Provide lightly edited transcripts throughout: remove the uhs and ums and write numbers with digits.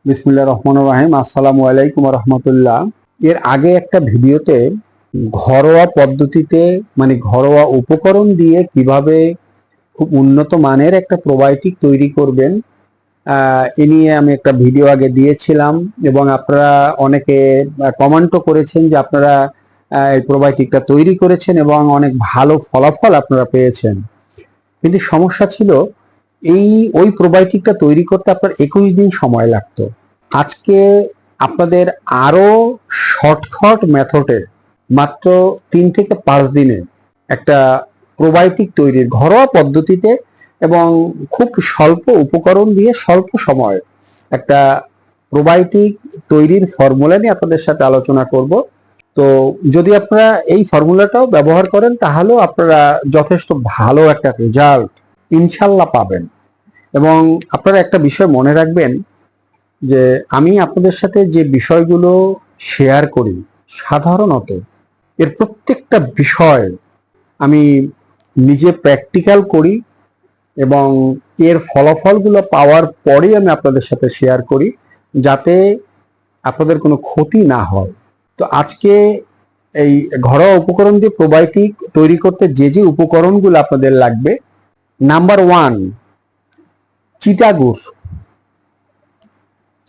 বিসমিল্লাহির রহমানির রহিম। আসসালামু আলাইকুম ওয়া রাহমাতুল্লাহ। এর আগে একটা ভিডিওতে ঘরোয়া পদ্ধতিতে মানে ঘরোয়া উপকরণ দিয়ে কিভাবে খুব উন্নত মানের একটা প্রোবায়োটিক তৈরি করবেন এ নিয়ে আমি একটা ভিডিও আগে দিয়েছিলাম এবং আপনারা অনেকে কমেন্টও করেছেন যে আপনারা এই প্রোবায়োটিকটা তৈরি করেছেন এবং অনেক ভালো ফলাফল আপনারা পেয়েছেন। কিন্তু সমস্যা ছিল ওই প্রোবায়োটিকটা তৈরি করতে আপনার 21 দিন সময় লাগতো। আজকে আপনাদের আরো শর্টকাট মেথডে মাত্র 3 থেকে 5 দিনে একটা প্রোবায়োটিক তৈরির ঘরোয়া পদ্ধতিতে এবং খুব স্বল্প উপকরণ দিয়ে স্বল্প সময় একটা প্রোবায়োটিক তৈরির ফর্মুলা নিয়ে আপনাদের সাথে আলোচনা করব। তো যদি আপনারা এই ফর্মুলাটাও ব্যবহার করেন তাহলেও আপনারা যথেষ্ট ভালো একটা রেজাল্ট ইনশাল্লাহ পাবেন। এবং আপনারা একটা বিষয় মনে রাখবেন যে আমি আপনাদের সাথে যে বিষয়গুলো শেয়ার করি সাধারণত এর প্রত্যেকটা বিষয় আমি নিজে প্র্যাকটিক্যাল করি এবং এর ফলাফলগুলো পাওয়ার পরেই আমি আপনাদের সাথে শেয়ার করি যাতে আপনাদের কোনো ক্ষতি না হয়। তো আজকে এই ঘরোয়া উপকরণ দিয়ে প্রোবায়োটিক তৈরি করতে যে যে উপকরণগুলো আপনাদের লাগবে, নাম্বার 1 চিটাগুড়।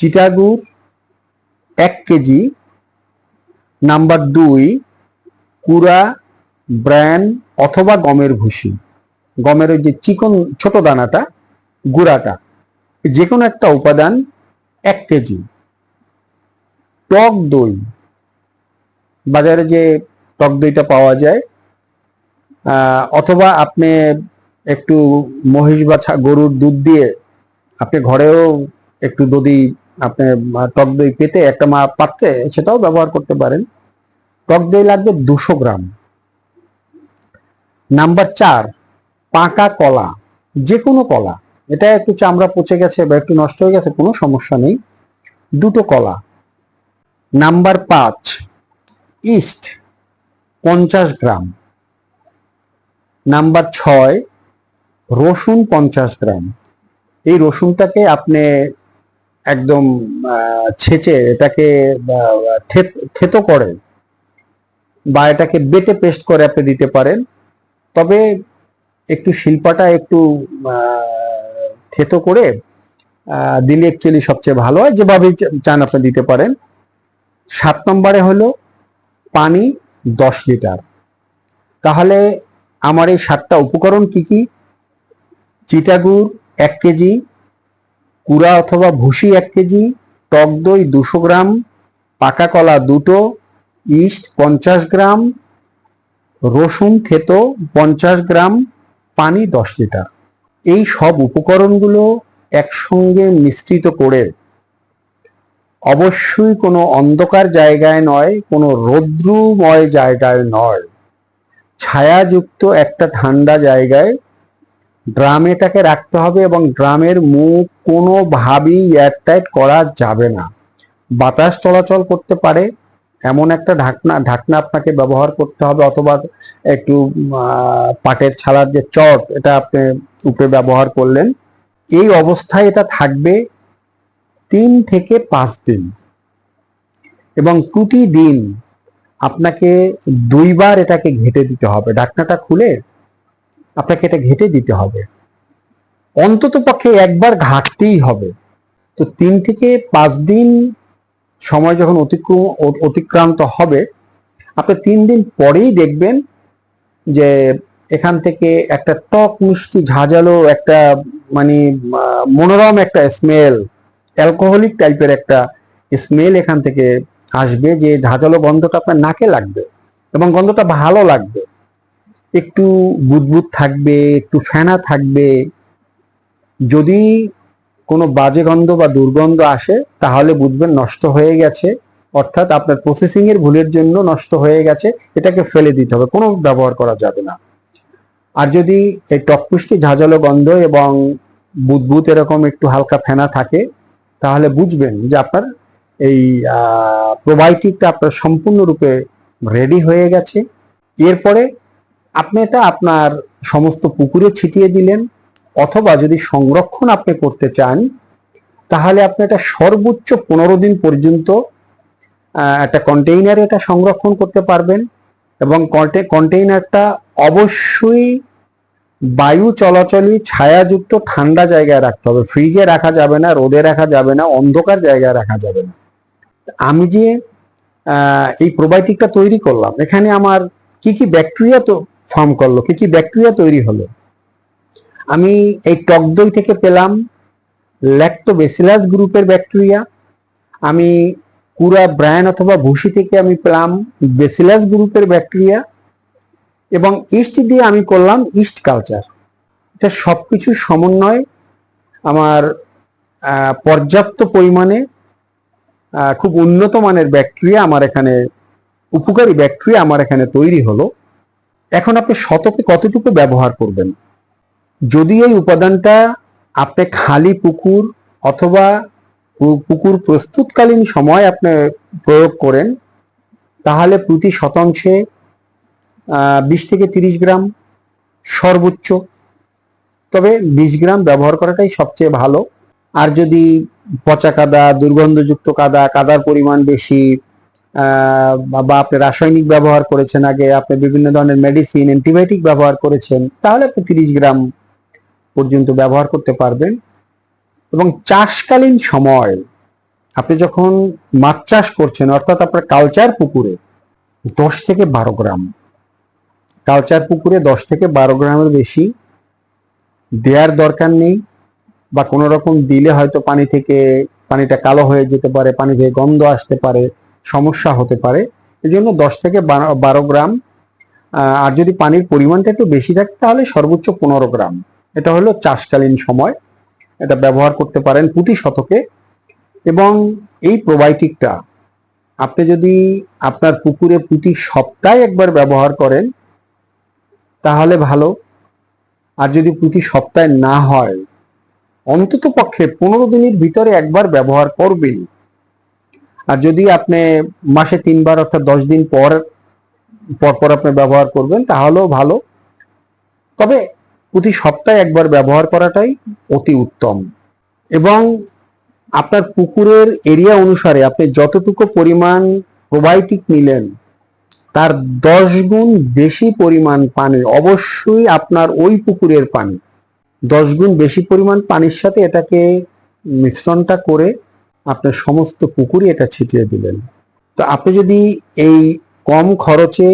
চিটাগুড় 1 কেজি। নাম্বার 2 কুড়া ব্র্যান অথবা গমের ভুসি, গমের ওই যে চিকন ছোট দানাটা, গুঁড়াটা, যে কোনো একটা উপাদান 1 কেজি। টক দই, বাজারে যে টক দইটা পাওয়া যায় অথবা আপনি একটু মহিষ বা গরুর দুধ দিয়ে আপনি ঘরেও একটু যদি আপনি টক দই পেতে একটা পাত্রে সেটাও ব্যবহার করতে পারেন। টক দই লাগবে 200 গ্রাম। নাম্বার 4 পাকা কলা, যে কোনো কলা, এটা একটু চামড়া পচে গেছে বা একটু নষ্ট হয়ে গেছে কোনো সমস্যা নেই, 2টো কলা। নাম্বার 5 ইস্ট 50 গ্রাম। নাম্বার 6 রসুন 50 গ্রাম। এই রসুনটাকে আপনি একদম ছেঁচে এটাকে থেতো করে বা এটাকে বেটে পেস্ট করে আপনি দিতে পারেন, তবে একটু শিল্পাটা একটু থেতো করে দিলে অ্যাকচুয়ালি সবচেয়ে ভালো হয়, যেভাবে চান আপনি দিতে পারেন। 7 নম্বরে হলো পানি 10 লিটার। তাহলে আমার এই 7টা উপকরণ কি কি? চিটাগুড় 1 কেজি, কুড়া অথবা ভুসি 1 কেজি, টক দই 200 গ্রাম, পাকা কলা 2টো, ইস্ট 50 গ্রাম, রসুন থেতো 50 গ্রাম, পানি 10 লিটার। এই সব উপকরণগুলো একসঙ্গে মিশ্রিত করে অবশ্যই কোনো অন্ধকার জায়গায় নয়, কোনো রৌদ্রময় জায়গায় নয়, ছায়াযুক্ত একটা ঠান্ডা জায়গায় ড্রামে এটাকে রাখতে হবে এবং ড্রামের মুখ কোনোভাবেই এয়ারটাইট করা যাবে না। বাতাস চলাচল করতে পারে এমন একটা ঢাকনা আপনাকে ব্যবহার করতে হবে, অথবা একটু পাটের ছালার যে চট এটা আপনি উপরে ব্যবহার করলেন। এই অবস্থায় এটা থাকবে 3 থেকে 5 দিন এবং প্রতিদিন আপনাকে 2বার এটাকে ঘেঁটে দিতে হবে। ঢাকনাটা খুলে আপনাকে এটা ঘেঁটে দিতে হবে, অন্তত পক্ষে একবার ঘাঁটতেই হবে। তো 3 থেকে 5 দিন সময় যখন অতিক্রান্ত হবে, আপনি 3 দিন পরেই দেখবেন যে এখান থেকে একটা টক মিষ্টি ঝাঁঝালো একটা মানে মনোরম একটা স্মেল, অ্যালকোহলিক টাইপের একটা স্মেল এখান থেকে আসবে, যে ঝাঁঝালো গন্ধটা আপনার নাকে লাগবে এবং গন্ধটা ভালো লাগবে। একটু বুদবুদ থাকবে, একটু ফেনা থাকবে। যদি কোনো বাজে গন্ধ বা দুর্গন্ধ আসে তাহলে বুঝবেন নষ্ট হয়ে গেছে, অর্থাৎ আপনার প্রসেসিং এর ভুলের জন্য নষ্ট হয়ে গেছে, এটাকে ফেলে দিতে হবে, কোনো ব্যবহার করা যাবে না। আর যদি এই টক মিষ্টি ঝাঁঝালো গন্ধ এবং বুদবুদ এরকম একটু হালকা ফেনা থাকে তাহলে বুঝবেন যে আপনার এই প্রোবায়োটিকটা আপনার সম্পূর্ণরূপে রেডি হয়ে গেছে। এরপরে আপনি এটা আপনার সমস্ত পুকুরে ছিটিয়ে দিলেন, অথবা যদি সংরক্ষণ আপনি করতে চান তাহলে আপনি এটা সর্বোচ্চ 15 দিন পর্যন্ত একটা কন্টেইনারে এটা সংরক্ষণ করতে পারবেন। এবং কন্টেইনারটা অবশ্যই বায়ু চলাচলই ছায়াযুক্ত ঠান্ডা জায়গায় রাখতে হবে। ফ্রিজে রাখা যাবে না, রোদে রাখা যাবে না, অন্ধকার জায়গায় রাখা যাবে না। আমি যে এই প্রোবায়োটিকটা তৈরি করলাম, এখানে আমার কি কি ব্যাকটেরিয়া তো ফর্ম করলো, কি কি ব্যাকটেরিয়া তৈরি হলো। আমি এই টক দই থেকে পেলাম ল্যাক্টোব্যাসিলাস গ্রুপের ব্যাকটেরিয়া। আমি কুড়া ব্রায়ান অথবা ভুসি থেকে আমি পেলাম ব্যাসিলাস গ্রুপের ব্যাকটেরিয়া। এবং ইস্ট দিয়ে আমি করলাম ইস্ট কালচার। এটা সবকিছু সমন্বয় আমার পর্যাপ্ত পরিমাণে খুব উন্নত মানের ব্যাকটেরিয়া আমার এখানে, উপকারী ব্যাকটেরিয়া আমার এখানে তৈরি হলো। এখন আপনি শতকে কতটুকু ব্যবহার করবেন? যদি এই উপাদানটা আপনি খালি পুকুর অথবা পুকুর প্রস্তুতকালীন সময় আপনি প্রয়োগ করেন, তাহলে প্রতি শতাংশে 20 থেকে 30 গ্রাম সর্বোচ্চ, তবে 20 গ্রাম ব্যবহার করাটাই সবচেয়ে ভালো। আর যদি পচা কাদা, দুর্গন্ধযুক্ত কাদা, কাদার পরিমাণ বেশি, বা আপনি রাসায়নিক ব্যবহার করেছেন, আগে আপনি বিভিন্ন ধরনের মেডিসিন, অ্যান্টিবায়োটিক ব্যবহার করেছেন, তাহলে আপনি 30 গ্রাম পর্যন্ত ব্যবহার করতে পারবেন। এবং চাষকালীন সময় আপনি যখন মাছ চাষ করছেন, অর্থাৎ আপনার কালচার পুকুরে 10 থেকে 12 গ্রাম, কালচার পুকুরে 10 থেকে 12 গ্রামের বেশি দেওয়ার দরকার নেই। বা কোনো রকম দিলে হয়তো পানিটা কালো হয়ে যেতে পারে, পানি থেকে গন্ধ আসতে পারে, সমস্যা হতে পারে। এই জন্য 10 থেকে 12 গ্রাম। আর যদি পানির পরিমাণটা একটু বেশি থাকে তাহলে সর্বোচ্চ 15 গ্রাম। এটা হলো চাষকালীন সময়, এটা ব্যবহার করতে পারেন প্রতি শতকে। এবং এই প্রোবায়োটিকটা আপনি যদি আপনার পুকুরে প্রতি সপ্তাহে একবার ব্যবহার করেন তাহলে ভালো। আর যদি প্রতি সপ্তাহে না হয়, অন্তত পক্ষে 15 দিনের ভিতরে একবার ব্যবহার করবেন। আর যদি আপনি মাসে 3 বার অর্থাৎ 10 দিন পর পর আপনি ব্যবহার করবেন তাহলেও ভালো, তবে প্রতি সপ্তাহে একবার ব্যবহার করাটাই অতি উত্তম। এবং আপনার পুকুরের এরিয়া অনুসারে আপনি যতটুকু পরিমাণ প্রোবায়োটিক নিলেন তার 10 গুণ বেশি পরিমাণ পানি অবশ্যই আপনার ওই পুকুরের পানি, 10 গুণ বেশি পরিমাণ পানির সাথে এটাকে মিশ্রণটা করে আপনার সমস্ত পুকুরে এটা ছিটিয়ে দিলেন। তো আপনি যদি এই কম খরচে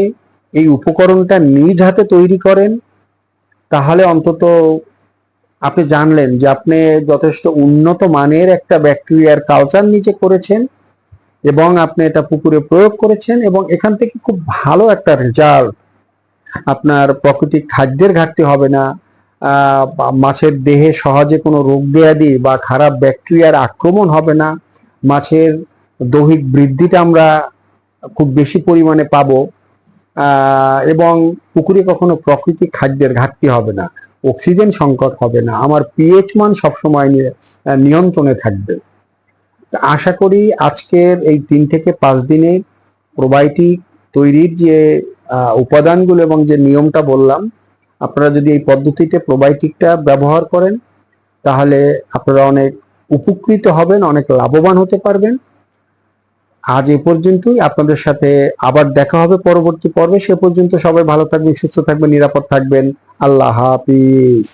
এই উপকরণটা নিজ হাতে তৈরি করেন, তাহলে অন্তত আপনি জানলেন যে আপনি যথেষ্ট উন্নত মানের একটা ব্যাকটেরিয়ার কালচার নিচে করেছেন এবং আপনি এটা পুকুরে প্রয়োগ করেছেন এবং এখান থেকে খুব ভালো একটা রেজাল্ট। আপনার প্রাকৃতিক খাদ্যের ঘাটতি হবে না, মাছের দেহে সহজে কোনো রোগ ব্যাধি বা খারাপ ব্যাকটেরিয়ার আক্রমণ হবে না, মাছের দৈহিক বৃদ্ধিটা আমরা খুব বেশি পরিমাণে পাবো, এবং পুকুরে কখনো প্রাকৃতিক খাদ্যের ঘাটতি হবে না, অক্সিজেন সংকট হবে না, আমার পিএইচ মান সবসময় নিয়ন্ত্রণে থাকবে। আশা করি আজকের এই 3 থেকে 5 দিনে প্রোবায়োটিক তৈরির যে উপাদানগুলো এবং যে নিয়মটা বললাম, আপনারা যদি এই পদ্ধতিতে প্রোবায়োটিকটা ব্যবহার করেন তাহলে আপনারা অনেক উপকৃত হবেন, অনেক লাভবান হতে পারবেন। আজ এ পর্যন্তই, আপনাদের সাথে আবার দেখা হবে পরবর্তী পর্বে। সে পর্যন্ত সবাই ভালো থাকবেন, সুস্থ থাকবেন, নিরাপদ থাকবেন। আল্লাহ হাফিজ।